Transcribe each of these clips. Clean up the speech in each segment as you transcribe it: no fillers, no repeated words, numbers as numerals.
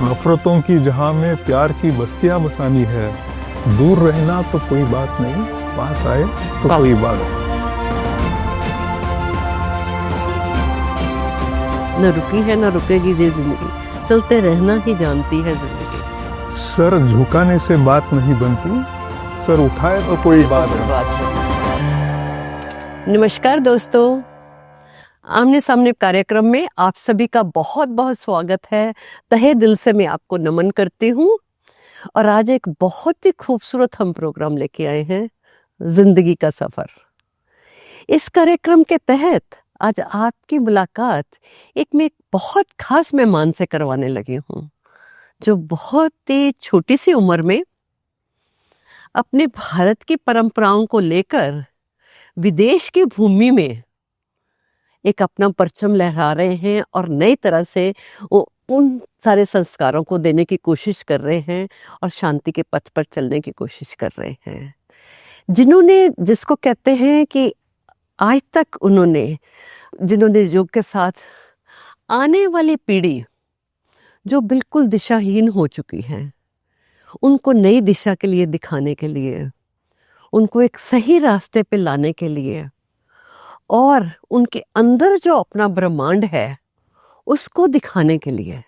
नफरतों की जहां में प्यार की बस्तियां बसानी है। दूर रहना तो कोई बात नहीं, पास आए तो कोई बात नहीं। न रुकी है न रुकेगी ये जिंदगी, चलते रहना ही जानती है जिंदगी। सर झुकाने से बात नहीं बनती, सर उठाए तो कोई बात नहीं। नमस्कार दोस्तों, आमने सामने कार्यक्रम में आप सभी का बहुत बहुत स्वागत है। तहे दिल से मैं आपको नमन करती हूँ। और आज एक बहुत ही खूबसूरत हम प्रोग्राम लेके आए हैं, जिंदगी का सफर। इस कार्यक्रम के तहत आज आपकी मुलाकात मैं एक बहुत खास मेहमान से करवाने लगी हूँ, जो बहुत ही छोटी सी उम्र में अपने भारत की परंपराओं को लेकर विदेश की भूमि में एक अपना परचम लहरा रहे हैं और नई तरह से वो उन सारे संस्कारों को देने की कोशिश कर रहे हैं और शांति के पथ पर चलने की कोशिश कर रहे हैं। जिसको कहते हैं कि आज तक जिन्होंने योग के साथ आने वाली पीढ़ी जो बिल्कुल दिशाहीन हो चुकी है, उनको नई दिशा के लिए दिखाने के लिए, उनको एक सही रास्ते पे लाने के लिए और उनके अंदर जो अपना ब्रह्मांड है उसको दिखाने के लिए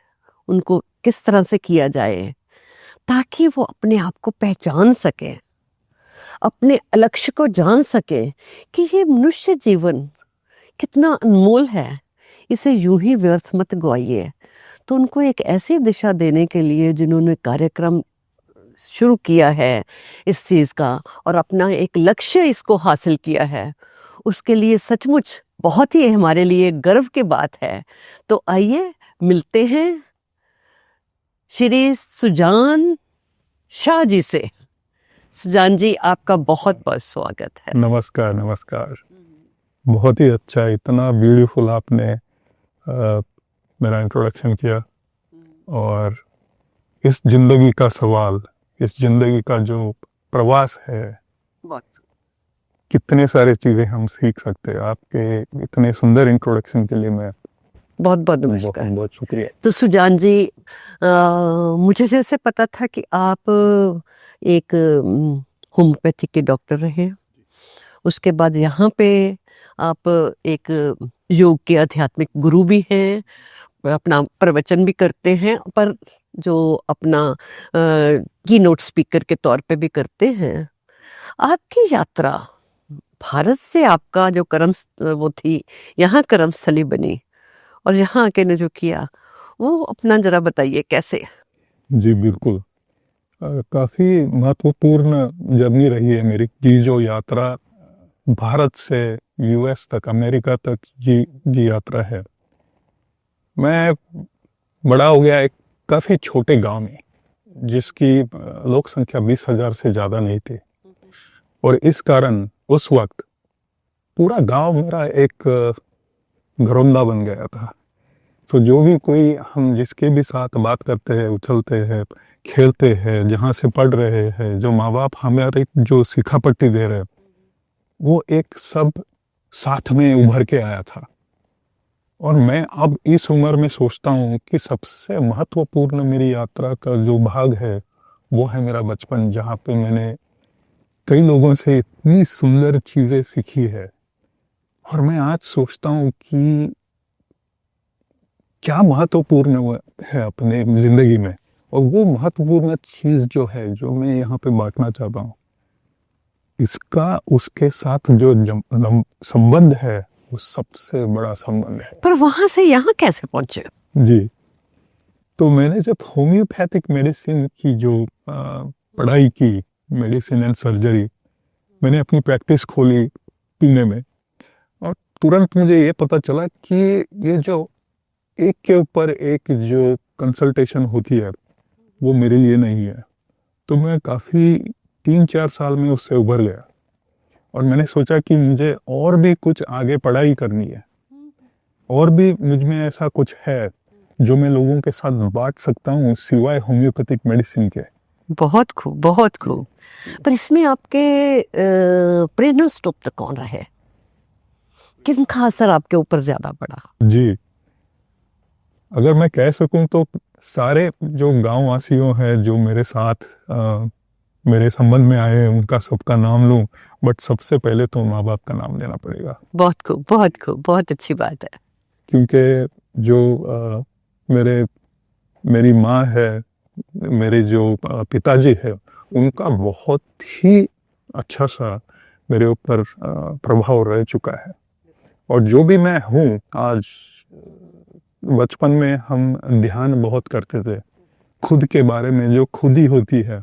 उनको किस तरह से किया जाए ताकि वो अपने आप को पहचान सके, अपने लक्ष्य को जान सके कि ये मनुष्य जीवन कितना अनमोल है, इसे यूं ही व्यर्थ मत गवाइए। तो उनको एक ऐसी दिशा देने के लिए जिन्होंने कार्यक्रम शुरू किया है इस चीज़ का और अपना एक लक्ष्य इसको हासिल किया है, उसके लिए सचमुच बहुत ही हमारे लिए गर्व की बात है। तो आइए मिलते हैं श्री सुजान शाह जी से। सुजान जी, आपका बहुत बहुत स्वागत है। नमस्कार नमस्कार। बहुत ही अच्छा, इतना ब्यूटीफुल आपने मेरा इंट्रोडक्शन किया। और इस जिंदगी का सवाल, इस जिंदगी का जो प्रवास है, कितने सारे चीज़ें हम सीख सकते हैं। आपके इतने सुंदर इंट्रोडक्शन के लिए मैं बहुत बहुत नमस्कार। बहुत शुक्रिया। तो सुजान जी, मुझे जैसे पता था कि आप एक होम्योपैथिक के डॉक्टर रहे, उसके बाद यहाँ पे आप एक योग के आध्यात्मिक गुरु भी हैं, अपना प्रवचन भी करते हैं, पर जो अपना की नोट स्पीकर के तौर पे भी करते हैं। आपकी यात्रा भारत से, आपका जो वो थी यहाँ कर्मस्थली बनी और यहाँ आके ने जो किया वो अपना जरा बताइए कैसे। जी बिल्कुल, काफ़ी महत्वपूर्ण जर्नी रही है मेरी की जो यात्रा भारत से यूएस तक, अमेरिका तक ये यात्रा है। मैं बड़ा हो गया एक काफ़ी छोटे गांव में जिसकी लोक संख्या 20,000 से ज़्यादा नहीं थी, और इस कारण उस वक्त पूरा गांव मेरा एक घरौंदा बन गया था। तो जो भी कोई, हम जिसके भी साथ बात करते हैं, उछलते हैं, खेलते हैं, जहाँ से पढ़ रहे हैं, जो माँ बाप हमारे जो सिखा पट्टी दे रहे हैं, वो एक सब साथ में उभर के आया था। और मैं अब इस उम्र में सोचता हूँ कि सबसे महत्वपूर्ण मेरी यात्रा का जो भाग है वो है मेरा बचपन, जहाँ पे मैंने कई लोगों से इतनी सुंदर चीज़ें सीखी है। और मैं आज सोचता हूँ कि क्या महत्वपूर्ण है अपने ज़िंदगी में, और वो महत्वपूर्ण चीज़ जो है, जो मैं यहाँ पे बांटना चाहता हूँ, इसका उसके साथ जो संबंध है वो सबसे बड़ा संबंध है। पर वहां से यहाँ कैसे पहुंचे? जी, तो मैंने जब होम्योपैथिक मेडिसिन की जो पढ़ाई की, मेडिसिन एंड सर्जरी, मैंने अपनी प्रैक्टिस खोली पुणे में, और तुरंत मुझे ये पता चला कि ये जो एक के ऊपर एक जो कंसल्टेशन होती है वो मेरे लिए नहीं है। तो मैं काफ़ी 3-4 साल में उससे उभर गया, और मैंने सोचा कि मुझे और भी कुछ आगे पढ़ाई करनी है, और भी मुझ में ऐसा कुछ है जो मैं लोगों के साथ बांट सकता हूँ सिवाय होम्योपैथिक मेडिसिन के। बहुत खूब, बहुत खूब। पर इसमें आपके प्रेरणा स्रोत कौन रहे? किनका असर आपके ऊपर ज्यादा पड़ा? जी, अगर मैं कह सकूं तो सारे जो गांव वासियों हैं जो मेरे साथ मेरे संबंध में आए हैं उनका सबका नाम लूं, बट सबसे पहले तो माँ बाप का नाम लेना पड़ेगा, बहुत खूब, बहुत खूब, बहुत अच्छी बात है। क्योंकि जो मेरी माँ है, मेरे जो पिताजी है, उनका बहुत ही अच्छा सा मेरे ऊपर प्रभाव रह चुका है। और जो भी मैं हूँ आज, बचपन में हम ध्यान बहुत करते थे खुद के बारे में, जो खुदी होती है,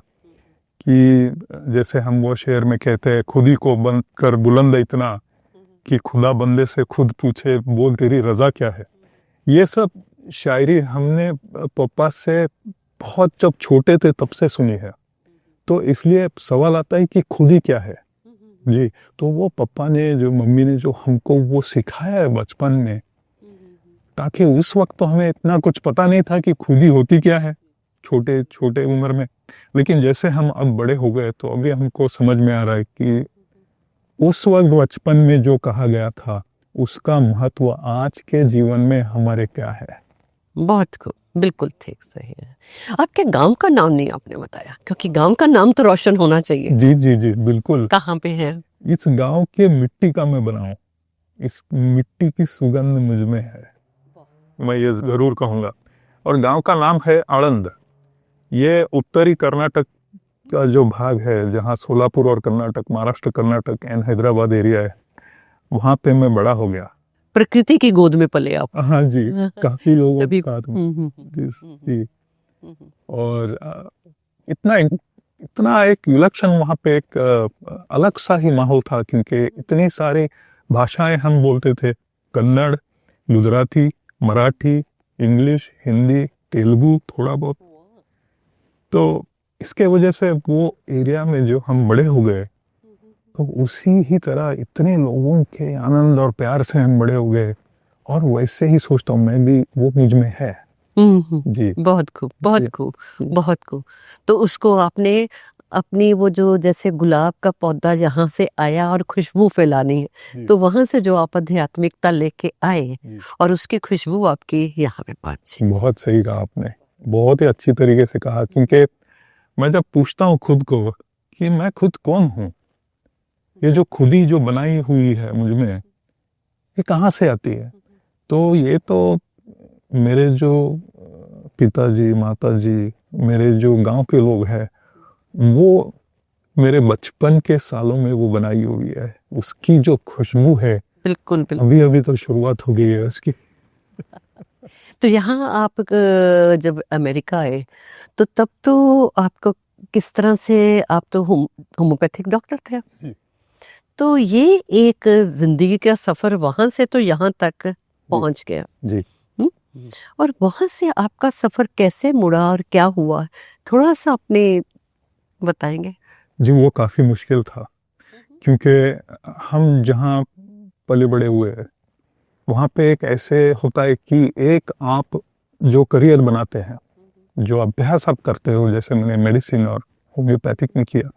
कि जैसे हम वो शेर में कहते हैं, खुदी को बंद कर बुलंद इतना कि खुदा बंदे से खुद पूछे बोल तेरी रजा क्या है। ये सब शायरी हमने पापा से बहुत जब छोटे थे तब से सुनी है, तो इसलिए सवाल आता है कि खुदी क्या है जी। तो वो पापा ने, जो मम्मी ने, जो हमको वो सिखाया है बचपन में, ताकि उस वक्त तो हमें इतना कुछ पता नहीं था कि खुदी होती क्या है, छोटे छोटे उम्र में। लेकिन जैसे हम अब बड़े हो गए तो अभी हमको समझ में आ रहा है कि उस वक्त बचपन में जो कहा गया था उसका महत्व आज के जीवन में हमारे क्या है। बहुत खूब, बिल्कुल ठीक, सही है। आपके गांव का नाम नहीं आपने बताया, क्योंकि गांव का नाम तो रोशन होना चाहिए। जी जी जी बिल्कुल। कहाँ पे है? इस गांव के मिट्टी का मैं बनाऊं, इस मिट्टी की सुगंध मुझ में है, मैं ये जरूर कहूँगा। और गांव का नाम है आनंद। ये उत्तरी कर्नाटक का जो भाग है, जहाँ सोलापुर और कर्नाटक, महाराष्ट्र कर्नाटक एंड हैदराबाद एरिया है, वहाँ पे मैं बड़ा हो गया। प्रकृति की गोद में पले आप। हाँ जी, काफी लोगों तभी- के साथ में। हम्म, जी। और इतना एक विलक्षण वहाँ पे एक अलग सा ही माहौल था, क्योंकि इतनी सारी भाषाएं हम बोलते थे, कन्नड़, गुजराती, मराठी, इंग्लिश, हिंदी, तेलुगु थोड़ा बहुत। तो इसके वजह से वो एरिया में जो हम बड़े हो गए, तो उसी ही तरह इतने लोगों के आनंद और प्यार से हम बड़े हो गए, और वैसे ही सोचता हूँ मैं भी, वो मुझ में है जी। बहुत खूब, बहुत जी। खूब, बहुत खूब। तो उसको आपने अपनी वो जो जैसे गुलाब का पौधा जहाँ से आया और खुशबू फैलानी है, जी। तो वहां से जो आप आध्यात्मिकता लेके आए जी। और उसकी खुशबू आपकी यहाँ पे पहुंची। बहुत सही कहा आपने, बहुत ही अच्छी तरीके से कहा। क्योंकि मैं जब पूछता हूँ खुद को कि मैं खुद कौन हूँ, ये जो खुदी जो बनाई हुई है मुझ में, ये कहाँ से आती है, तो ये तो मेरे जो पिताजी, माताजी, मेरे जो गांव के लोग हैं, वो मेरे बचपन के सालों में वो बनाई हुई है। उसकी जो खुशबू है, बिल्कुल बिल्कुल। अभी अभी तो शुरुआत हो गई है उसकी। तो यहाँ आप जब अमेरिका आए, तो तब तो आपको किस तरह से, आप तो होम्योपैथिक डॉक्टर थे, जी। तो ये एक जिंदगी का सफर वहां से तो यहाँ तक पहुंच गया। जी। और वहां से आपका सफर कैसे मुड़ा और क्या हुआ, थोड़ा सा अपने बताएंगे? जी, वो काफ़ी मुश्किल था, क्योंकि हम जहाँ पले बड़े हुए हैं, वहाँ पे एक ऐसे होता है कि एक आप जो करियर बनाते हैं, जो अभ्यास आप करते हो, जैसे मैंने मेडिसिन और होम्योपैथिक में किया,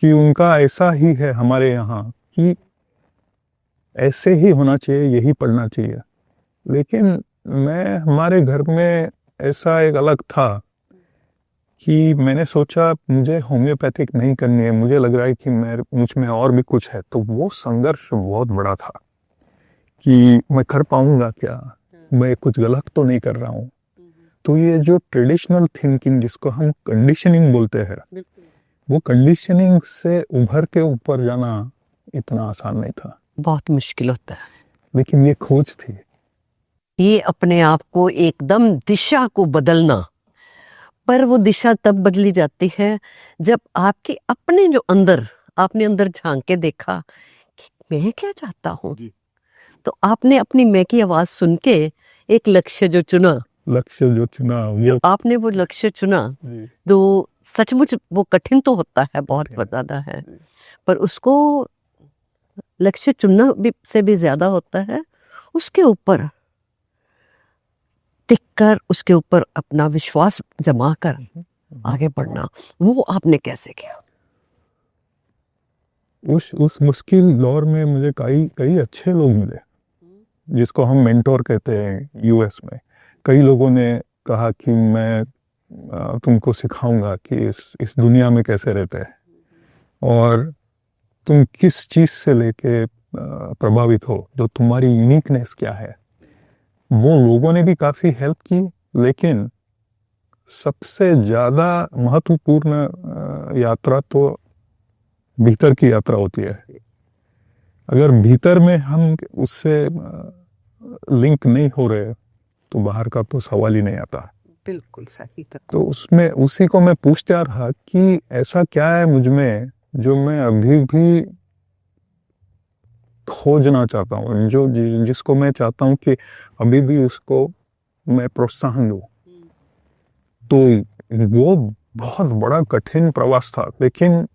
कि उनका ऐसा ही है हमारे यहाँ कि ऐसे ही होना चाहिए, यही पढ़ना चाहिए। लेकिन हमारे घर में ऐसा एक अलग था कि मैंने सोचा मुझे होम्योपैथिक नहीं करनी है, मुझे लग रहा है कि मुझ में और भी कुछ है। तो वो संघर्ष बहुत बड़ा था कि मैं कर पाऊंगा क्या, मैं कुछ गलत तो नहीं कर रहा हूँ। तो ये जो ट्रेडिशनल थिंकिंग, जिसको हम कंडीशनिंग बोलते हैं, वो कंडीशनिंग से उभर के ऊपर जाना इतना आसान नहीं था, बहुत मुश्किल होता है। लेकिन ये खोज थी। ये अपने आप को एकदम दिशा को बदलना, पर वो दिशा तब बदली जाती है जब आपके अपने जो अंदर, आपने अंदर झांक के देखा कि मैं क्या चाहता हूँ। तो आपने अपनी मैं की आवाज सुन के एक लक्ष्य जो चुना, वो आपने वो लक्ष्य चुना, तो सचमुच वो कठिन तो होता है, बहुत ज्यादा है, पर उसको लक्ष्य चुनना भी से भी ज्यादा होता है उसके ऊपर टिक कर, उसके ऊपर अपना विश्वास जमा कर आगे बढ़ना। वो आपने कैसे किया? उस मुश्किल दौर में मुझे कई अच्छे लोग मिले, जिसको हम मेंटोर कहते हैं यूएस में। कई लोगों ने कहा कि मैं तुमको सिखाऊंगा कि इस दुनिया में कैसे रहते हैं और तुम किस चीज़ से लेके प्रभावित हो, जो तुम्हारी यूनिकनेस क्या है। वो लोगों ने भी काफ़ी हेल्प की, लेकिन सबसे ज़्यादा महत्वपूर्ण यात्रा तो भीतर की यात्रा होती है। अगर भीतर में हम उससे लिंक नहीं हो रहे तो बाहर का तो सवाल ही नहीं आता। बिल्कुल सही। तो उसमें उसी को मैं पूछता रहा कि ऐसा क्या है मुझ में जो मैं अभी भी खोजना चाहता हूँ, जो जिसको मैं चाहता हूँ कि अभी भी उसको मैं प्रोत्साहन दूँ। तो वो बहुत बड़ा कठिन प्रवास था, लेकिन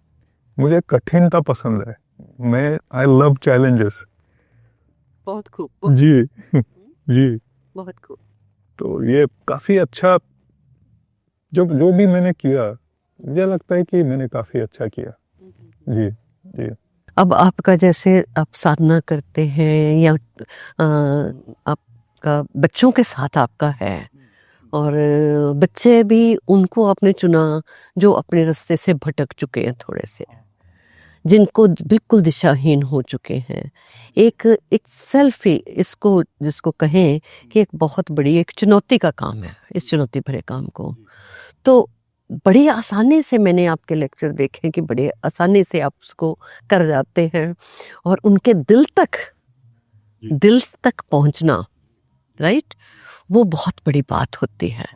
मुझे कठिनता पसंद है। मैं आई लव चैलेंजेस। बहुत खूब। जी जी। बहुत खूब। तो ये काफ़ी अच्छा, जो भी मैंने किया, मुझे लगता है कि मैंने काफ़ी अच्छा किया। जी जी। अब आपका जैसे आप साधना करते हैं या आपका बच्चों के साथ आपका है और बच्चे भी उनको आपने चुना जो अपने रास्ते से भटक चुके हैं थोड़े से, जिनको बिल्कुल दिशाहीन हो चुके हैं। एक एक सेल्फ ही इसको जिसको कहें कि एक बहुत बड़ी एक चुनौती का काम है, इस चुनौती भरे काम को। तो बड़ी आसानी से मैंने आपके लेक्चर देखे कि बड़े आसानी से आप उसको कर जाते हैं और उनके दिल तक पहुंचना, राइट, वो बहुत बड़ी बात होती है,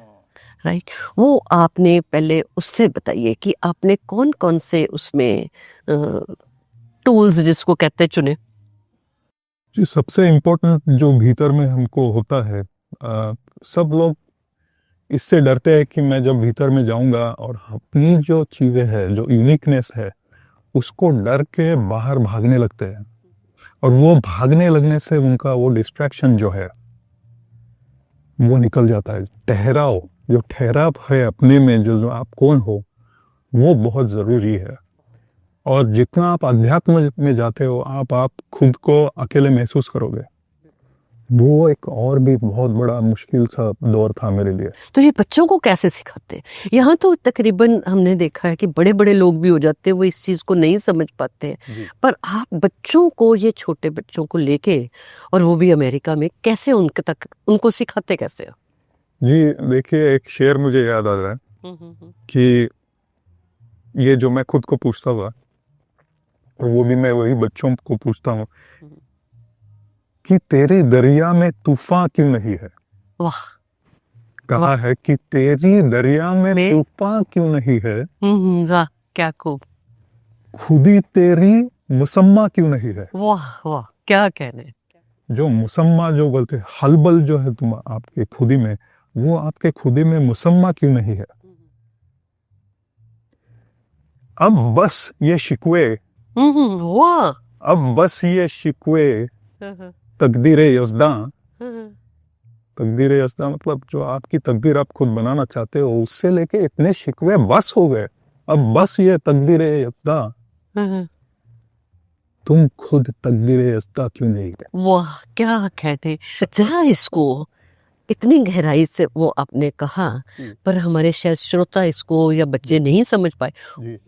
राइट। वो आपने पहले उससे बताइए कि आपने कौन कौन से उसमें टूल्स जिसको कहते चुने। जी, सबसे इम्पोर्टेंट जो भीतर में हमको होता है, सब लोग इससे डरते हैं कि मैं जब भीतर में जाऊंगा और अपनी जो चीज़ें हैं, जो यूनिकनेस है, उसको डर के बाहर भागने लगते हैं। और वो भागने लगने से उनका वो डिस्ट्रैक्शन जो है वो निकल जाता है। ठहराव, जो ठहराव है अपने में, जो आप कौन हो, वो बहुत ज़रूरी है। और जितना आप अध्यात्म में जाते हो, आप खुद को अकेले महसूस करोगे। वो एक और भी बहुत बड़ा मुश्किल सा दौर था मेरे लिए। तो ये बच्चों को कैसे सिखाते हैं? यहाँ तो तकरीबन हमने देखा है कि बड़े बड़े लोग भी हो जाते हैं, वो इस चीज़ को नहीं समझ पाते, पर आप बच्चों को, ये छोटे बच्चों को लेके, और वो भी अमेरिका में, कैसे उनको सिखाते कैसे हो? जी देखिए, एक शेर मुझे याद आ रहा है कि ये जो मैं खुद को पूछता हुआ, और वो भी मैं वही बच्चों को पूछता हूँ कि तेरे दरिया में तूफान क्यों नहीं है। वाह। कहा है कि तेरी दरिया में में? तूफान क्यों नहीं है, वाह, क्या खूब। खुदी तेरी मुसम्मा क्यों नहीं है। वाह वाह, क्या कहने। जो मुसम्मा जो बोलते हैं, हलबल जो है तुम आपके खुदी में, वो आपके खुदी में मुसम्मा क्यों नहीं है। अब बस ये शिकवे, वाह। अब बस ये शिकवे तकदीरे यज़्दा। तकदीरे यज़्दा मतलब जो आपकी तकदीर आप खुद बनाना चाहते हो, उससे लेके इतने शिकवे बस हो गए। अब बस ये तकदीरे यज़्दा, तुम खुद तकदीरे यज़्दा क्यों नहीं है। वाह, क्या कहते। जरा इसको इतनी गहराई से वो आपने कहा, पर हमारे शायद श्रोता इसको या बच्चे नहीं समझ पाए,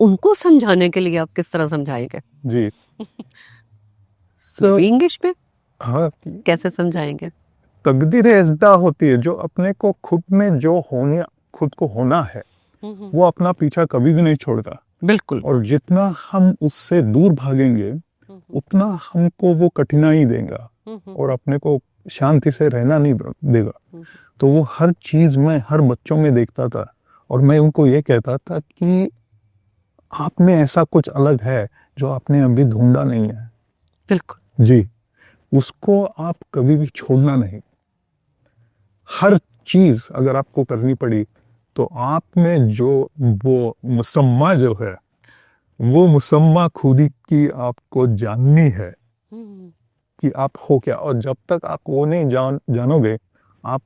उनको समझाने के लिए आप किस तरह समझाएंगे? जी इंग्लिश में हाँ, कैसे समझाएंगे? तकदीर इज़्दा होती है जो अपने को खुद में जो होने, खुद को होना है, वो अपना पीछा कभी भी नहीं छोड़ता। बिल्कुल। और जितना हम उससे दूर भागेंगे, उतना हमको वो कठिनाई देगा और अपने को शांति से रहना नहीं देगा। तो वो हर चीज़ में, हर बच्चों में देखता था, और मैं उनको ये कहता था कि आप में ऐसा कुछ अलग है जो आपने अभी ढूंढा नहीं है। बिल्कुल जी, उसको आप कभी भी छोड़ना नहीं। हर चीज़ अगर आपको करनी पड़ी, तो आप में जो वो मुसम्मा जो है, वो मुसम्मा खुदी की आपको जाननी है कि आप हो क्या। और जब तक आप वो नहीं जानोगे, आप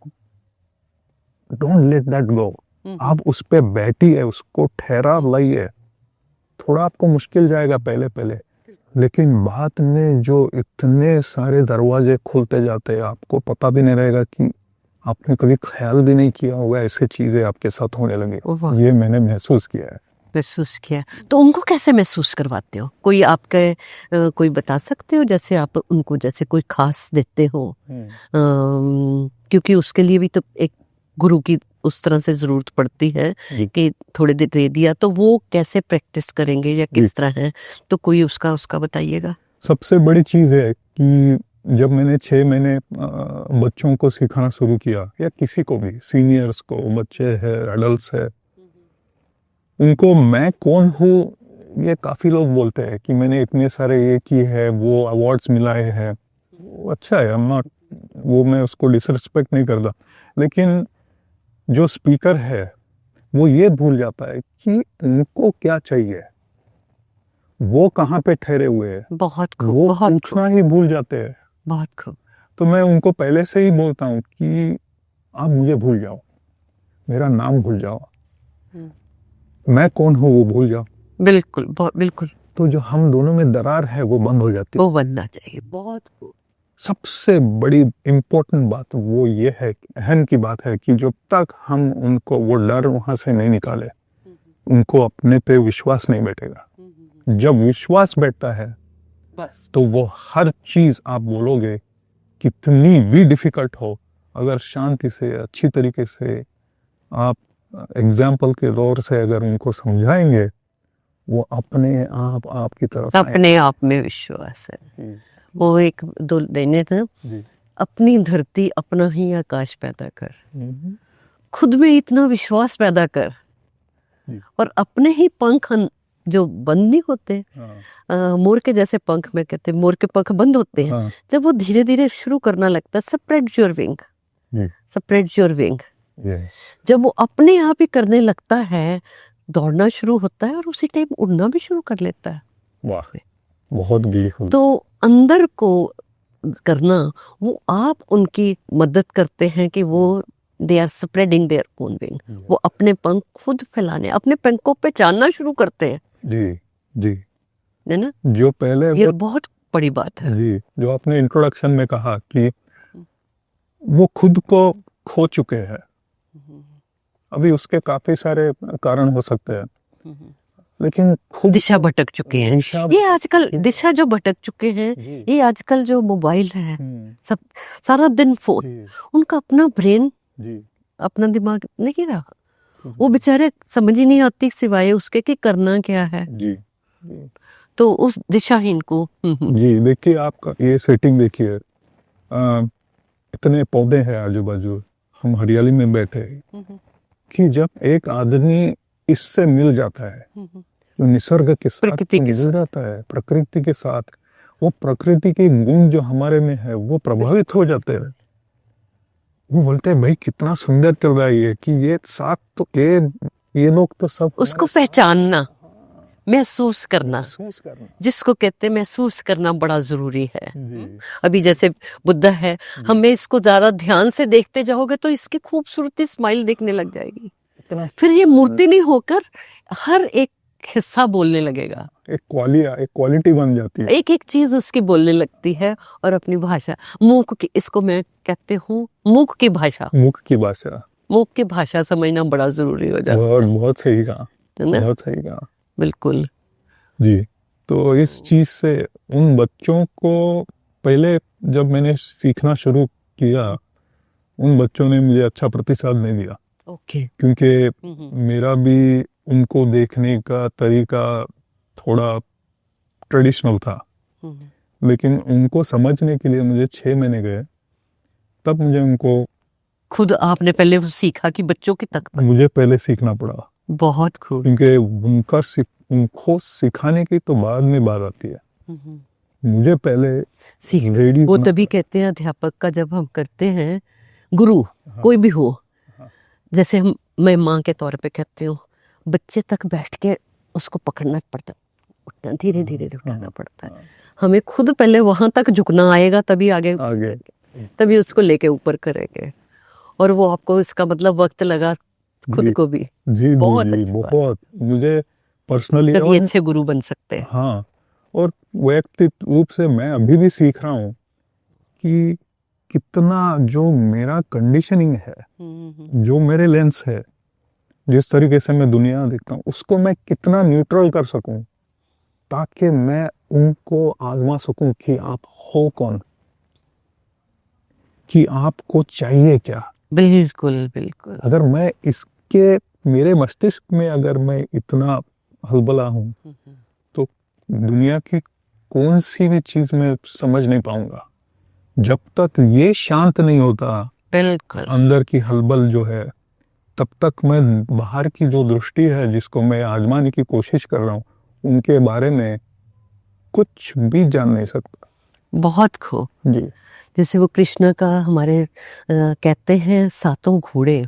डोंट लेट दैट गो। आप उस पे बैठिए, उसको ठहराव लाइए। थोड़ा आपको मुश्किल जाएगा पहले, लेकिन बाद में जो इतने सारे दरवाजे खुलते जाते हैं, आपको पता भी नहीं रहेगा कि आपने कभी ख्याल भी नहीं किया होगा ऐसे चीजें आपके साथ होने लगे। वाह। ये मैंने महसूस किया है। महसूस किया। तो उनको कैसे महसूस करवाते हो? कोई आपके कोई बता सकते हो, जैसे आप उनको जैसे कोई खास देते हो? क्योंकि उसके लिए भी तो एक गुरु की उस तरह से जरूरत पड़ती है कि थोड़े देर दे दिया, तो वो कैसे प्रैक्टिस करेंगे या किस तरह है? तो कोई उसका बताइएगा। सबसे बड़ी चीज है कि जब मैंने 6 महीने बच्चों को सिखाना शुरू किया, या किसी को भी, सीनियर्स को, बच्चे हैं, एडल्ट्स है, उनको मैं कौन हूँ ये काफी लोग बोलते हैं कि मैंने इतने सारे ये किए हैं, वो अवार्ड्स मिलाए हैं। अच्छा है, वो मैं उसको डिसरिस्पेक्ट नहीं करता, लेकिन जो स्पीकर है वो ये भूल जाता है कि उनको क्या चाहिए, वो कहाँ पे ठहरे हुए हैं। बहुत खूब, वो बहुत पूछना ही भूल जाते हैं। बहुत खूब। तो मैं उनको पहले से ही बोलता हूँ कि आप मुझे भूल जाओ, मेरा नाम भूल जाओ, मैं कौन हूँ वो भूल जाओ। बिल्कुल, बिल्कुल। तो जो हम दोनों में दरार है वो बंद हो जाती है। वो बनना चाहिए। बहुत खूब। सबसे बड़ी इम्पोर्टेंट बात वो ये है, अहम की बात है, कि जब तक हम उनको वो डर वहां से नहीं निकाले, उनको अपने पे विश्वास नहीं बैठेगा। जब विश्वास बैठता है बस तो वो हर चीज आप बोलोगे, कितनी भी डिफिकल्ट हो, अगर शांति से अच्छी तरीके से आप एग्जाम्पल के दौर से अगर उनको समझाएंगे, वो अपने आप आपकी तरफ अपने आप में विश्वास है। वो एक दो देने थे, जी। अपनी धरती अपना ही आकाश पैदा कर। खुद में इतना विश्वास पैदा कर, और अपने ही पंख जो बंद नहीं होते, मोर के जैसे पंख में कहते, मोर के पंख बंद होते हैं। हाँ। जब वो धीरे धीरे शुरू करना लगता है, spread your wing, spread your wing, जब वो अपने आप ही करने लगता है, दौड़ना शुरू होता है और उसी टाइम उड़ना भी शुरू कर लेता है। वाह, बहुत ब्यूटीफुल। तो अंदर को करना, वो आप उनकी मदद करते हैं कि वो they are spreading their own wing, वो अपने पंख खुद फैलाने, अपने पंखों पे पहचानना शुरू करते हैं। जी जी, है ना? जो पहले ये बहुत बड़ी बात है। जी, जो आपने इंट्रोडक्शन में कहा कि वो खुद को खो चुके हैं, अभी उसके काफी सारे कारण हो सकते हैं, लेकिन खुद दिशा भटक चुके हैं। ये आजकल दिशा जो भटक चुके हैं, ये आजकल जो मोबाइल है, सब सारा दिन फोन, उनका अपना ब्रेन, अपना दिमाग नहीं रहा। वो बेचारे समझ ही नहीं आती सिवाय उसके कि करना क्या है। जी। तो उस दिशाहीन को जी, देखिए आपका ये सेटिंग देखिए, इतने पौधे हैं आजू बाजू, हम हरियाली में बैठे, कि जब एक आदमी इससे मिल जाता है, जो निसर्ग के साथ मिल जाता है, प्रकृति के साथ, वो प्रकृति के गुण जो हमारे में है वो प्रभावित हो जाते हैं। वो बोलते हैं भाई कितना सुंदर चल रहा है ये, कि ये साथ तो ये लोग तो सब, उसको पहचानना, महसूस करना, जिसको कहते हैं महसूस करना बड़ा जरूरी है। अभी जैसे बुद्धा है, हमें इसको ज्यादा ध्यान से देखते जाओगे तो इसकी खूबसूरती स्माइल देखने लग जाएगी, फिर ये मूर्ति नहीं होकर हर एक हिस्सा बोलने लगेगा, एक क्वालिटी बन जाती है, एक एक चीज उसकी बोलने लगती है। और अपनी भाषा, मुख की, इसको मैं कहते हूँ मुख की भाषा, मुख की भाषा, मुख की भाषा समझना बड़ा जरूरी हो जाता है। बहुत सही कहा, है ना? बहुत सही कहा। बिल्कुल जी। तो इस चीज से उन बच्चों को, पहले जब मैंने सीखना शुरू किया, उन बच्चों ने मुझे अच्छा प्रतिसाद नहीं दिया। ओके। क्योंकि मेरा भी उनको देखने का तरीका थोड़ा ट्रेडिशनल था, लेकिन उनको समझने के लिए मुझे 6 महीने गए, तब मुझे उनको खुद आपने पहले वो सीखा कि बच्चों की तक मुझे पहले सीखना पड़ा। बहुत खूब। क्योंकि उनको सिखाने की तो बाद में बात आती है, मुझे पहले सीख रेडी वो तभी कहते हैं अध्यापक का, जब हम करते हैं, गुरु कोई भी हो, जैसे मैं माँ के तौर पे कहती हूँ, बच्चे तक बैठ के उसको पकड़ना पड़ता, उठना धीरे धीरे उठाना पड़ता है। हमें खुद पहले वहां तक झुकना आएगा, तभी आगे तभी उसको लेके ऊपर करेंगे। और वो आपको इसका मतलब वक्त लगा खुद को भी। जी बहुत जी, बहुत मुझे पर्सनली तभी अच्छे गुरु बन सकते हैं। हाँ, और वैयक्तिक रूप से मैं अभी भी सीख रहा हूँ कि कितना जो मेरा कंडीशनिंग है, जो मेरे लेंस है, जिस तरीके से मैं दुनिया देखता हूँ, उसको मैं कितना न्यूट्रल कर सकूं ताकि मैं उनको आजमा सकूं कि आप हो कौन, कि आपको चाहिए क्या। बिल्कुल बिल्कुल। अगर मैं इसके मेरे मस्तिष्क में अगर मैं इतना हलबला हूं तो दुनिया की कौन सी भी चीज मैं समझ नहीं पाऊंगा। जब तक ये शांत नहीं होता बिल्कुल अंदर की हलबल जो है, तब तक मैं बाहर की जो दृष्टि है जिसको मैं आजमाने की कोशिश कर रहा हूँ, उनके बारे में कुछ भी जान नहीं सकता। बहुत खूब। जी जैसे वो कृष्ण का हमारे कहते हैं सातों घोड़े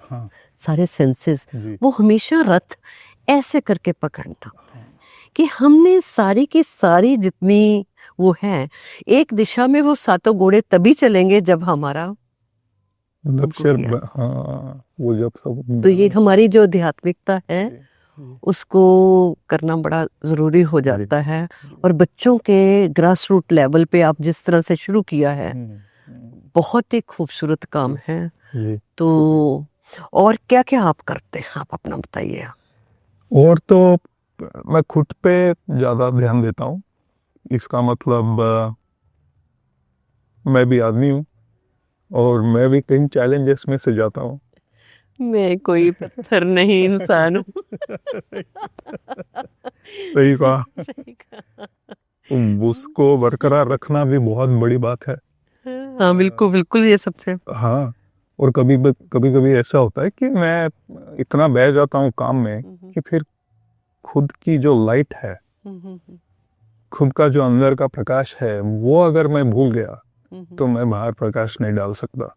हाँ सारे सेंसेस, जी वो हमेशा रथ ऐसे करके पकड़ता कि हमने सारी की सारी जितनी वो है, एक दिशा में वो सातों घोड़े तभी चलेंगे जब हमारा लक्ष्य गया। हाँ, वो जब सब तो ये हमारी जो आध्यात्मिकता है जी, जी, उसको करना बड़ा जरूरी हो जाता है। जी। और बच्चों के ग्रास रूट लेवल पे आप जिस तरह से शुरू किया है, बहुत ही खूबसूरत काम है। जी। तो और क्या क्या आप करते हैं, आप अपना बताइए। और तो मैं खुद पे ज्यादा ध्यान देता हूँ। इसका मतलब मैं भी आदमी हूँ और मैं भी कई चैलेंजेस में से जाता हूँ। मैं कोई पत्थर नहीं इंसान हूँ। सही कहा। उसको बरकरार रखना भी बहुत बड़ी बात है। हाँ बिल्कुल बिल्कुल, ये सबसे हाँ, और कभी कभी ऐसा होता है कि मैं इतना बह जाता हूँ काम में कि फिर खुद की जो लाइट है, खुद का जो अंदर का प्रकाश है, वो अगर मैं भूल गया तो मैं बाहर प्रकाश नहीं डाल सकता।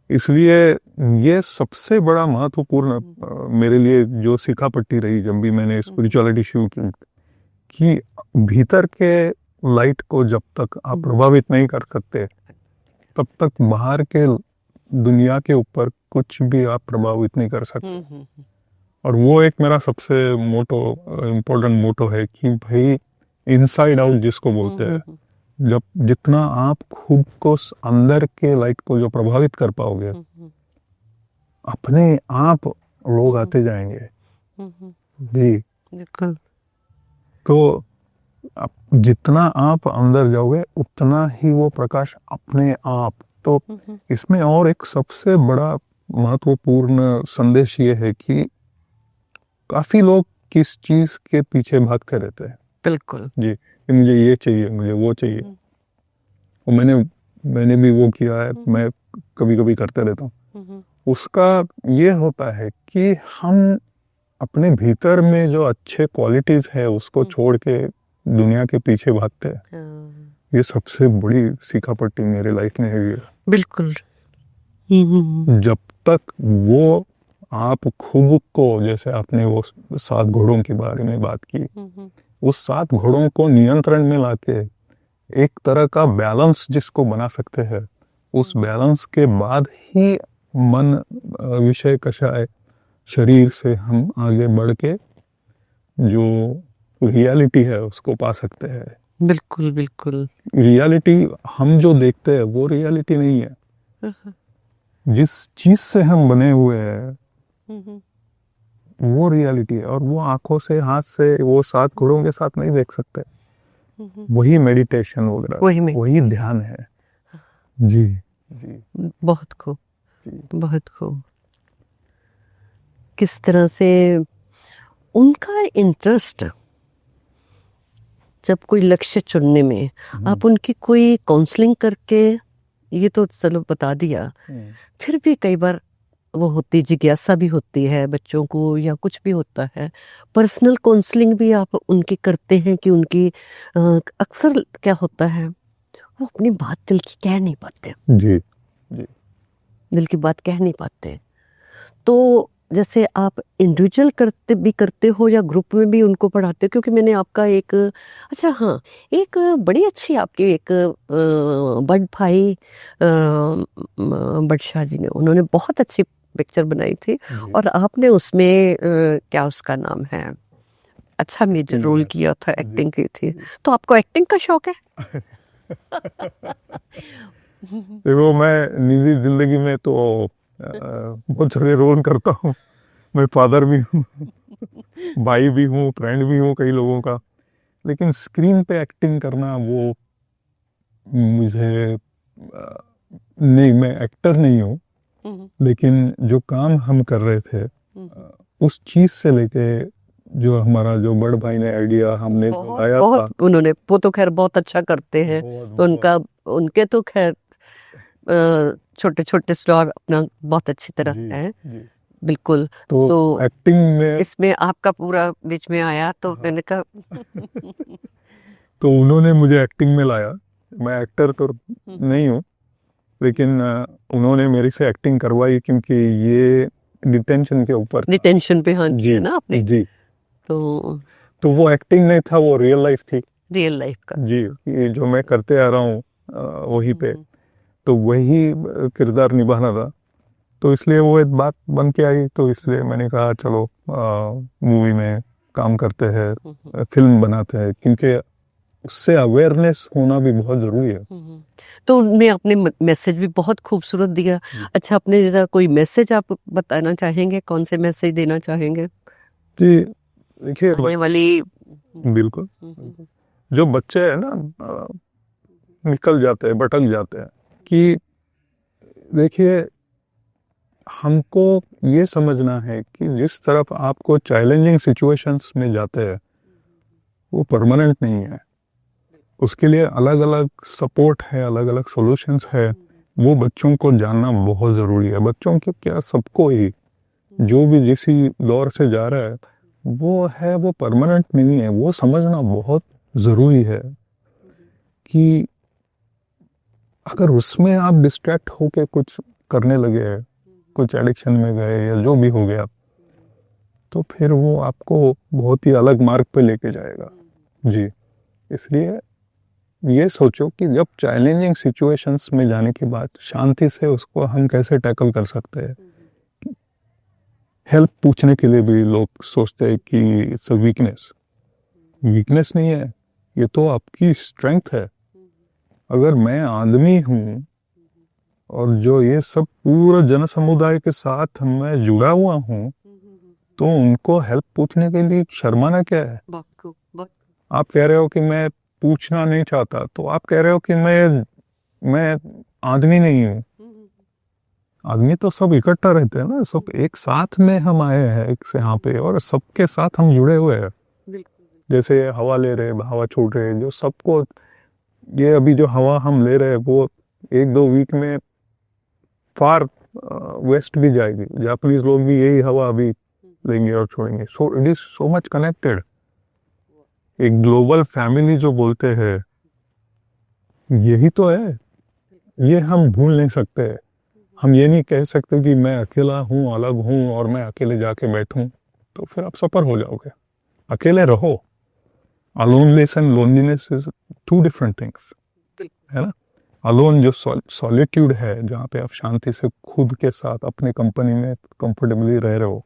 इसलिए ये सबसे बड़ा महत्वपूर्ण मेरे लिए जो सीखा पट्टी रही जब भी मैंने स्पिरिचुअलिटी शुरू की, कि भीतर के लाइट को जब तक आप प्रभावित नहीं कर सकते, तब तक बाहर के दुनिया के ऊपर कुछ भी आप प्रभावित नहीं कर सकते। और वो एक मेरा सबसे इम्पोर्टेंट मोटो है कि भाई इनसाइड आउट जिसको बोलते हैं, जब जितना आप खुद को अंदर के लाइट को जो प्रभावित कर पाओगे, अपने आप लोग आते जाएंगे। जी, बिल्कुल। तो जितना आप अंदर जाओगे उतना ही वो प्रकाश अपने आप। तो इसमें और एक सबसे बड़ा महत्वपूर्ण संदेश ये है कि काफी लोग किस चीज के पीछे भागते रहते हैं। बिल्कुल जी, कि मुझे ये चाहिए, मुझे वो चाहिए। और मैंने भी वो किया है, मैं कभी कभी करते रहता हूँ। उसका ये होता है कि हम अपने भीतर में जो अच्छे क्वालिटीज है उसको छोड़ के दुनिया के पीछे भागते हैं। ये सबसे बड़ी सीखा पट्टी मेरे लाइफ में है। बिल्कुल। जब तक वो आप खुद को, जैसे आपने वो 7 घोड़ों के बारे में बात की, उस 7 घोड़ों को नियंत्रण में लाके एक तरह का बैलेंस जिसको बना सकते हैं, उस बैलेंस के बाद ही मन विषय कषाय शरीर से हम आगे बढ़ के जो रियलिटी है उसको पा सकते हैं। बिल्कुल बिल्कुल। रियलिटी हम जो देखते हैं वो रियलिटी नहीं है। जिस चीज से हम बने हुए हैं वो रियलिटी है, और वो आंखों से, हाथ से, वो 7 घोड़ों के साथ नहीं देख सकते। वही मेडिटेशन वगैरह, वही ध्यान है। जी जी, बहुत खूब, बहुत खूब। किस तरह से उनका इंटरेस्ट, जब कोई लक्ष्य चुनने में आप उनकी कोई काउंसलिंग करके, ये तो चलो बता दिया, फिर भी कई बार वो होती जिज्ञासा भी होती है बच्चों को, या कुछ भी होता है, पर्सनल काउंसलिंग भी आप उनकी करते हैं कि उनकी अक्सर क्या होता है वो अपनी बात दिल की कह नहीं पाते। जी जी, दिल की बात कह नहीं पाते। तो जैसे आप इंडिविजुअल करते हो या ग्रुप में भी उनको पढ़ाते हो? क्योंकि मैंने आपका एक, अच्छा हाँ, एक बड़ी अच्छी आपकी एक बड़ भाई बट शाह जी ने, उन्होंने बहुत अच्छी पिक्चर बनाई थी और आपने उसमें क्या उसका नाम है, अच्छा मेजर रोल किया था, एक्टिंग की थी। तो आपको एक्टिंग का शौक है? देखो मैं निजी जिंदगी में तो बहुत सारे रोल करता हूँ। मैं फादर भी हूँ, भाई भी हूँ, फ्रेंड भी हूँ कई लोगों का। लेकिन स्क्रीन पे एक्टिंग करना वो मुझे नहीं, मैं एक्टर नहीं हूँ। लेकिन जो काम हम कर रहे थे उस चीज से लेके जो हमारा जो बड़ भाई ने आइडिया हमने लाया था, बहुत उन्होंने, वो तो खैर बहुत अच्छा करते हैं। तो उनका, उनके तो खैर छोटे छोटे स्टार अपना बहुत अच्छी तरह जी, है। जी। बिल्कुल। तो तो एक्टिंग में इसमें आपका पूरा बीच में आया तो हाँ। मैंने कहा तो उन्होंने मुझे एक्टिंग में लाया। मैं एक्टर तो नहीं हूँ, लेकिन उन्होंने मेरे से एक्टिंग करवाई क्योंकि ये डिटेंशन के ऊपर था। डिटेंशन पे हाँ जी, किया ना आपने। जी। तो तो वो एक्टिंग नहीं था, वो रियल लाइफ थी। रियल लाइफ का। जी, ये जो मैं करते आ रहा हूँ वहीं पे, तो वही किरदार निभाना था। तो इसलिए वो एक बात बन के आई, तो इसलिए मैंने कहा चलो मूवी में काम करते हैं, फिल्म बनाते हैं, क्योंकि उससे अवेयरनेस होना भी बहुत ज़रूरी है। तो उनमें आपने मैसेज भी बहुत खूबसूरत दिया। अच्छा, अपने जरा कोई मैसेज आप बताना चाहेंगे, कौन से मैसेज देना चाहेंगे जी, देखिए आने वाली? बिल्कुल, जो बच्चे हैं ना निकल जाते हैं, भटक जाते हैं, कि देखिए हमको ये समझना है कि जिस तरफ आपको चैलेंजिंग सिचुएशंस में जाते हैं वो परमानेंट नहीं है। उसके लिए अलग अलग सपोर्ट है, अलग अलग सॉल्यूशंस है। वो बच्चों को जानना बहुत ज़रूरी है। बच्चों के क्या, सबको ही, जो भी जिस दौर से जा रहा है वो परमानेंट नहीं है। वो समझना बहुत ज़रूरी है कि अगर उसमें आप डिस्ट्रैक्ट होके कुछ करने लगे, कुछ एडिक्शन में गए या जो भी हो गया, तो फिर वो आपको बहुत ही अलग मार्ग पे लेके जाएगा। जी, इसलिए ये सोचो कि जब चैलेंजिंग सिचुएशंस में जाने के बाद शांति से उसको हम कैसे टैकल कर सकते हैं। हेल्प पूछने के लिए भी लोग सोचते हैं कि इट्स अ वीकनेस। वीकनेस नहीं है, ये तो आपकी स्ट्रेंथ है। अगर मैं आदमी हूँ और जो ये सब पूरा जन समुदाय के साथ मैं जुड़ा हुआ हूँ, तो उनको हेल्प पूछने के लिए शर्माना क्या है? आप कह रहे हो कि मैं पूछना नहीं चाहता, तो आप कह रहे हो कि मैं आदमी नहीं हूँ। आदमी तो सब इकट्ठा रहते हैं ना, सब एक साथ में हम आए हैं एक से यहाँ पे, और सबके साथ हम जुड़े हुए हैं। जैसे हवा ले रहे, हवा छोड़ रहे, जो सबको, ये अभी जो हवा हम ले रहे हैं वो एक दो वीक में फार वेस्ट भी जाएगी। जापानीज लोग भी यही हवा अभी लेंगे और छोड़ेंगे। So it is so much connected. एक ग्लोबल फैमिली जो बोलते हैं, यही तो है। ये हम भूल नहीं सकते। हम ये नहीं कह सकते कि मैं अकेला हूँ, अलग हूँ और मैं अकेले जाके बैठूं, तो फिर आप सफर हो जाओगे। अकेले रहो। Aloneness and loneliness is two different things, है ना। अलोन जो सॉलिट्यूड है, जहाँ पे आप शांति से खुद के साथ अपने कंपनी में कंफर्टेबली रह रहे हो,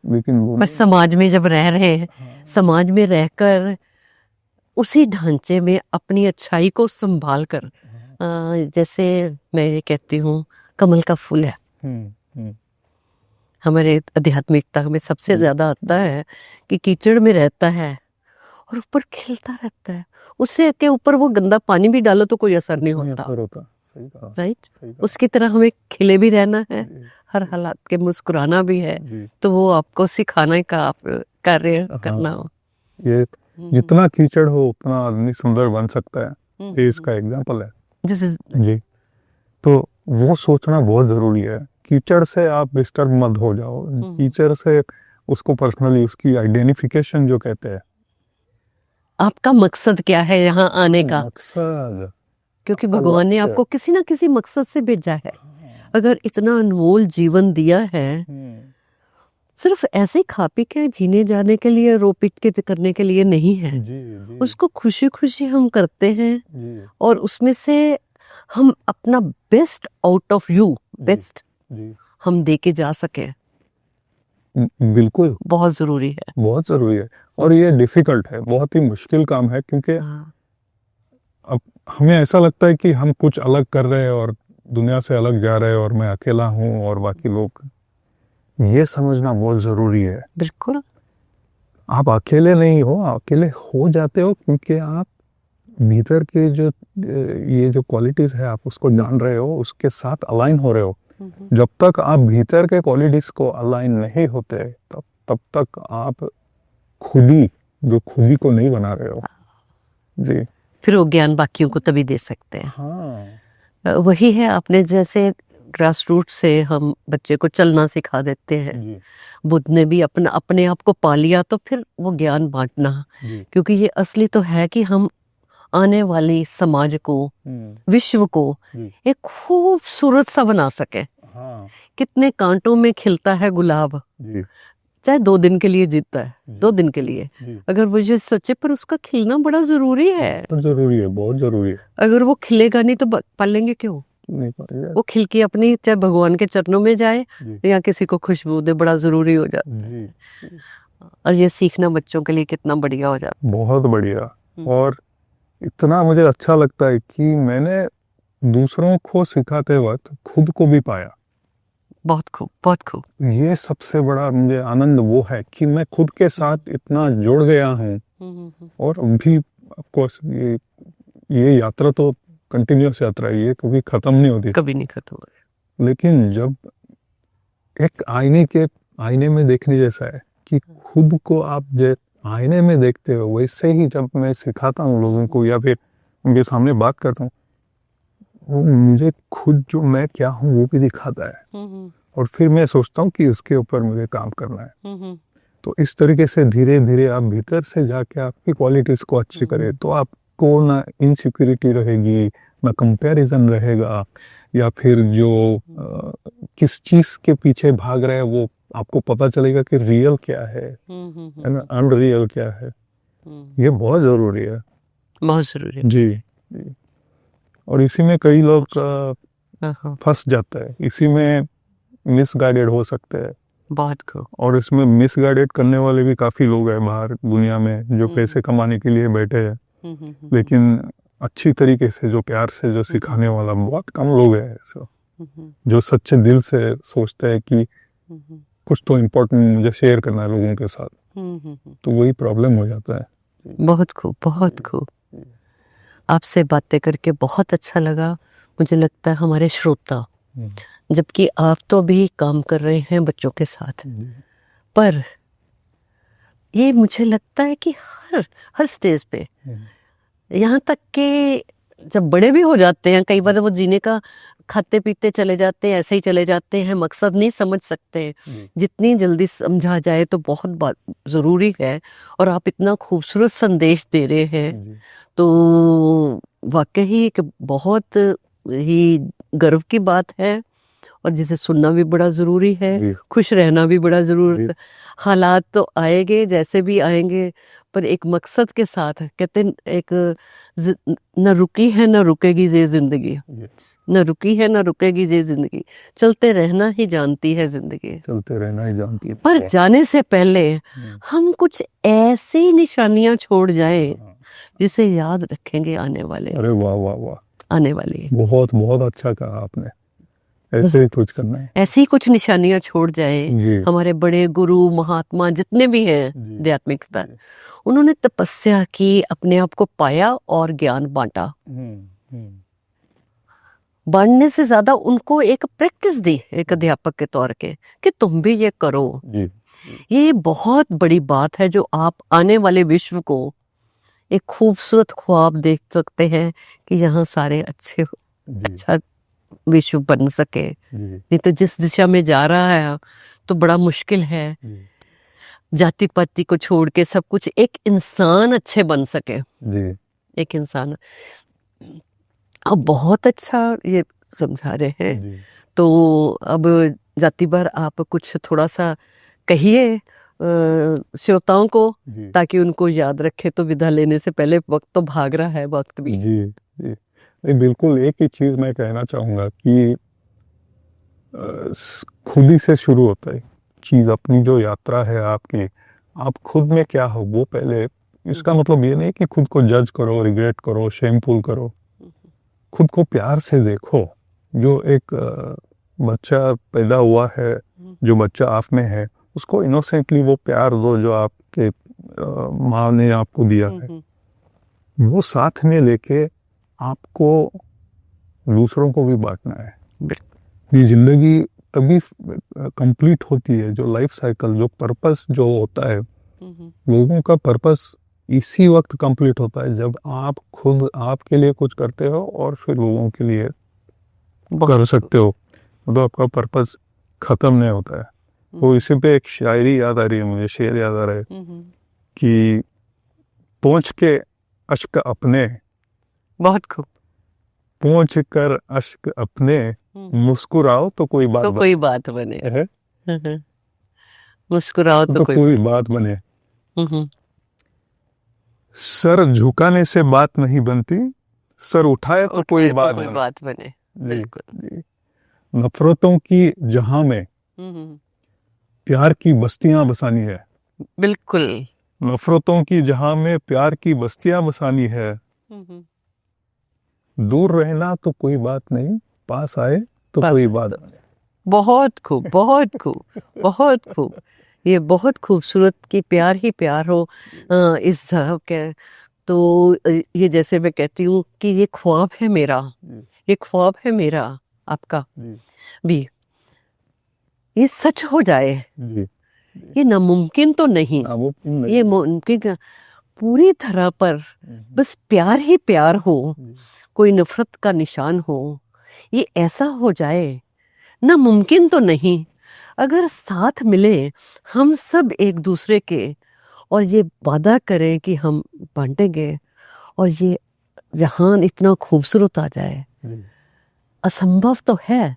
लेकिन वो बस समाज में जब रह रहे हैं, समाज में रहकर उसी ढांचे में अपनी अच्छाई को संभाल कर, जैसे मैं ये कहती हूँ, कमल का फूल है। हमारे आध्यात्मिकता में सबसे ज्यादा आता है कि कीचड़ में रहता है और ऊपर खिलता रहता है। उससे के ऊपर वो गंदा पानी भी डालो तो कोई असर नहीं होता, राइट। उसकी तरह हमें खिले भी रहना है, हर हालात के मुस्कुराना भी है। तो वो आपको सिखाने का आप कार्य करना हो। ये जितना कीचड़ हो उतना आदमी सुंदर बन सकता है, ये इसका एग्जाम्पल है। जी, तो वो सोचना बहुत जरूरी है। कीचड़ से आप डिस्टर्ब मत हो जाओ। कीचड़ से उसको पर्सनली, उसकी आइडेंटिफिकेशन जो कहते हैं, आपका मकसद क्या है यहाँ आने का? मकसद, क्योंकि भगवान ने आपको किसी ना किसी मकसद से भेजा है। अगर इतना अनमोल जीवन दिया है, सिर्फ ऐसे खा पी के जीने जाने के लिए, रो पीट के करने के लिए नहीं है। उसको खुशी खुशी हम करते हैं और उसमें से हम अपना best out of you, best हम दे के जा सके। बिल्कुल, बहुत जरूरी है, बहुत जरूरी है। और ये डिफिकल्ट है, बहुत ही मुश्किल काम है, क्योंकि अब हमें ऐसा लगता है कि हम कुछ अलग कर रहे हैं और दुनिया से अलग जा रहे हैं और मैं अकेला हूँ और बाकी लोग, ये समझना बहुत ज़रूरी है। बिल्कुल। आप अकेले नहीं हो, अकेले हो जाते हो क्योंकि आप भीतर के जो ये जो क्वालिटीज है आप उसको जान रहे हो, उसके साथ अलाइन हो रहे हो। जब तक आप भीतर के क्वालिटीज को अलाइन नहीं होते तब तक आप खुदी को नहीं बना रहे हो। जी फिर वो ज्ञान बाकियों को तभी दे सकते हैं। हाँ वही है, आपने जैसे ग्रास रूट से हम बच्चे को चलना सिखा देते हैं, जी बुद्ध ने भी अपने आप को पा लिया, तो फिर वो ज्ञान बांटना, जी क्योंकि ये असली तो है कि हम आने वाली समाज को, विश्व को जी एक खूबसूरत सा बना सके। हाँ कितने कांटों में खिलता है गुलाब, जी चाहे 2 दिन के लिए जीता है, जी 2 दिन के लिए, जी अगर वो ये सोचे, पर उसका खिलना बड़ा जरूरी है। तो जरूरी है, बहुत जरूरी है। अगर वो खिलेगा नहीं तो पालेंगे क्यों? नहीं पाएगा। वो खिल के अपनी, चाहे भगवान के चरणों में जाए जी या किसी को खुशबू दे, बड़ा जरूरी हो जाता जी है। और ये सीखना बच्चों के लिए कितना बढ़िया हो जाता बहुत बढ़िया। हम्म। और इतना मुझे अच्छा लगता है कि मैंने दूसरों को सिखाते वक्त खुद को भी पाया। है। बहुत खूब, बहुत खूब। ये सबसे बड़ा मुझे आनंद वो है कि मैं खुद के साथ इतना जुड़ गया हूँ। और अभी ऑफकोर्स ये यात्रा तो कंटिन्यूअस यात्रा है, ये कभी खत्म नहीं होती। कभी नहीं खत्म हो। लेकिन जब एक आईने में देखने जैसा है कि खुद को आप आईने में देखते हो, वैसे ही जब मैं सिखाता हूँ लोगों को या फिर उनके सामने बात करता हूँ, वो मुझे खुद जो मैं क्या हूँ वो भी दिखाता है। और फिर मैं सोचता हूँ कि उसके ऊपर मुझे काम करना है। तो इस तरीके से धीरे धीरे आप भीतर से जाके आपकी क्वालिटीज को अच्छी करें, तो आपको ना इनसिक्योरिटी रहेगी, ना कंपैरिजन रहेगा, या फिर जो किस चीज के पीछे भाग रहे हैं वो आपको पता चलेगा कि रियल क्या है ना, अनरियल क्या है। ये बहुत जरूरी है। बहुत जरूरी है। जी जी। और इसी में कई लोग हाँ, फंस जाते हैं, इसी में मिसगाइडेड हो सकते हैं। बहुत खूब। और इसमें मिसगाइडेड करने वाले भी काफी लोग हैं बाहर दुनिया में, जो पैसे कमाने के लिए बैठे हैं, लेकिन अच्छी तरीके से, जो प्यार से जो सिखाने वाला बहुत कम लोग हैं ऐसा, जो सच्चे दिल से सोचते हैं कि कुछ तो इम्पोर्टेंट मुझे शेयर करना है लोगों के साथ। तो वही प्रॉब्लम हो जाता है। बहुत खूब, बहुत खूब। आपसे बातें करके बहुत अच्छा लगा। मुझे लगता है हमारे श्रोता, जबकि आप तो अभी काम कर रहे हैं बच्चों के साथ, पर ये मुझे लगता है कि हर स्टेज पे, यहाँ तक कि जब बड़े भी हो जाते हैं, कई बार वो जीने का खाते पीते चले जाते हैं, ऐसे ही चले जाते हैं, मकसद नहीं समझ सकते। जितनी जल्दी समझा जाए तो बहुत बात ज़रूरी है। और आप इतना खूबसूरत संदेश दे रहे हैं, तो वाकई एक बहुत ही गर्व की बात है, और जिसे सुनना भी बड़ा ज़रूरी है, खुश रहना भी बड़ा ज़रूरी है। हालात तो आएंगे, जैसे भी आएंगे, पर एक मकसद के साथ। कहते हैं एक न रुकी है न रुकेगी ये जिंदगी, न रुकी है न रुकेगी ये जिंदगी, चलते रहना ही जानती है जिंदगी, चलते रहना ही जानती है। पर जाने से पहले हम कुछ ऐसी निशानियां छोड़ जाएं जिसे याद रखेंगे आने वाले। अरे वाह वाह वाह, आने वाली बहुत बहुत अच्छा कहा आपने। ऐसे ही कुछ करना है, ऐसी कुछ निशानियां छोड़ जाए। जी। हमारे बड़े गुरु महात्मा जितने भी हैं आध्यात्मिकता, उन्होंने तपस्या की, अपने आप को पाया और ज्ञान बांटा। बांटने से ज्यादा उनको एक प्रैक्टिस दी एक अध्यापक के तौर के, कि तुम भी ये करो। ये बहुत बड़ी बात है, जो आप आने वाले विश्व को एक खूबसूरत ख्वाब देख सकते हैं कि यहाँ सारे अच्छा विश्व बन सके। नहीं तो जिस दिशा में जा रहा है तो बड़ा मुश्किल है। जाति पाति को छोड़ के सब कुछ, एक इंसान अच्छे बन सके। एक इंसान। अब बहुत अच्छा ये समझा रहे हैं। तो अब जाति बार आप कुछ थोड़ा सा कहिए श्रोताओं को, ताकि उनको याद रखे। तो विदा लेने से पहले, वक्त तो भाग रहा है, वक्त भी। जी जी। बिल्कुल एक ही चीज मैं कहना चाहूंगा कि खुद ही से शुरू होता है चीज। अपनी जो यात्रा है आपकी, आप खुद में क्या हो वो पहले इसका मतलब ये नहीं कि खुद को जज करो, रिग्रेट करो, शेमफुल करो। खुद को प्यार से देखो। जो एक बच्चा पैदा हुआ है, जो बच्चा आप में है, उसको इनोसेंटली वो प्यार दो जो आपके माँ ने आपको दिया है। वो साथ में लेके आपको दूसरों को भी बांटना है। ये जिंदगी तभी कंप्लीट होती है, जो लाइफ साइकिल, जो पर्पस जो होता है, लोगों का पर्पस इसी वक्त कंप्लीट होता है जब आप खुद आपके लिए कुछ करते हो और फिर लोगों के लिए कर सकते हो। तो आपका पर्पस खत्म नहीं होता है। तो इसी पे एक शायरी याद आ रही है मुझे, शेर याद आ रहा है कि पहुंच के अश्क अपने, बहुत खूब। पहुंच कर अश्क अपने, मुस्कुराओ तो कोई बात तो कोई बात बने। है, मुस्कुराओ तो कोई बात बने। हम्म। सर झुकाने से बात नहीं बनती, सर उठाए तो कोई बात कोई बने। बात बने। बिल्कुल। जी। नफरतों की जहां में प्यार की बस्तियां बसानी है। बिल्कुल। नफरतों की जहां में प्यार की बस्तियां बसानी है। दूर रहना तो कोई बात नहीं, पास आए तो कोई बात नहीं। बहुत खूब, बहुत खूब, बहुत खूब। ये बहुत खूबसूरत कि प्यार ही प्यार हो इस जगह के। तो ये जैसे मैं कहती हूँ कि ये ख्वाब है मेरा, ये ख्वाब है मेरा, आपका भी, ये सच हो जाए। जी। ये नामुमकिन तो नहीं, ये मुमकिन पूरी तरह पर बस प्यार ही प्यार हो, कोई नफरत का निशान हो, ये ऐसा हो जाए। नामुमकिन तो नहीं, अगर साथ मिले हम सब एक दूसरे के और ये वादा करें कि हम बांटेंगे और ये जहान इतना खूबसूरत आ जाए। असंभव तो है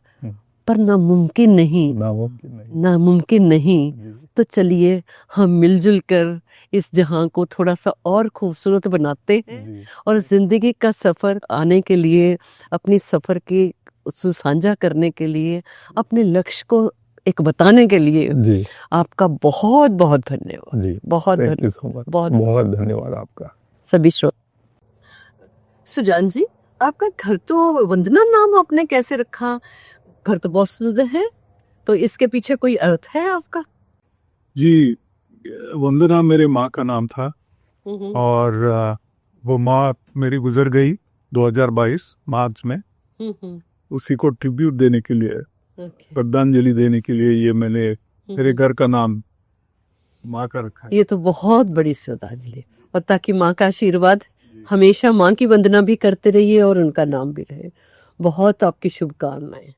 पर नामुमकिन नहीं, नामुमकिन नहीं। तो चलिए हम मिलजुल कर इस जहां को थोड़ा सा और खूबसूरत बनाते हैं और जिंदगी का सफर आने के लिए, अपनी सफर की साझा करने के लिए, अपने लक्ष्य को एक बताने के लिए जी। आपका बहुत बहुत धन्यवाद। जी, बहुत बहुत बहुत धन्यवाद आपका। सभी श्रोता। सुजान जी, आपका घर तो वंदना नाम आपने कैसे रखा? घर तो बहुत सुंदर है, तो इसके पीछे कोई अर्थ है आपका? जी, वंदना मेरे माँ का नाम था और वो माँ मेरी गुजर गई 2022 मार्च में। उसी को ट्रिब्यूट देने के लिए, श्रद्धांजलि देने के लिए ये मैंने मेरे घर का नाम माँ का रखा है। ये तो बहुत बड़ी श्रद्धांजलि, और ताकि माँ का आशीर्वाद हमेशा माँ की वंदना भी करते रहिए और उनका नाम भी रहे। बहुत आपकी शुभकामनाएं।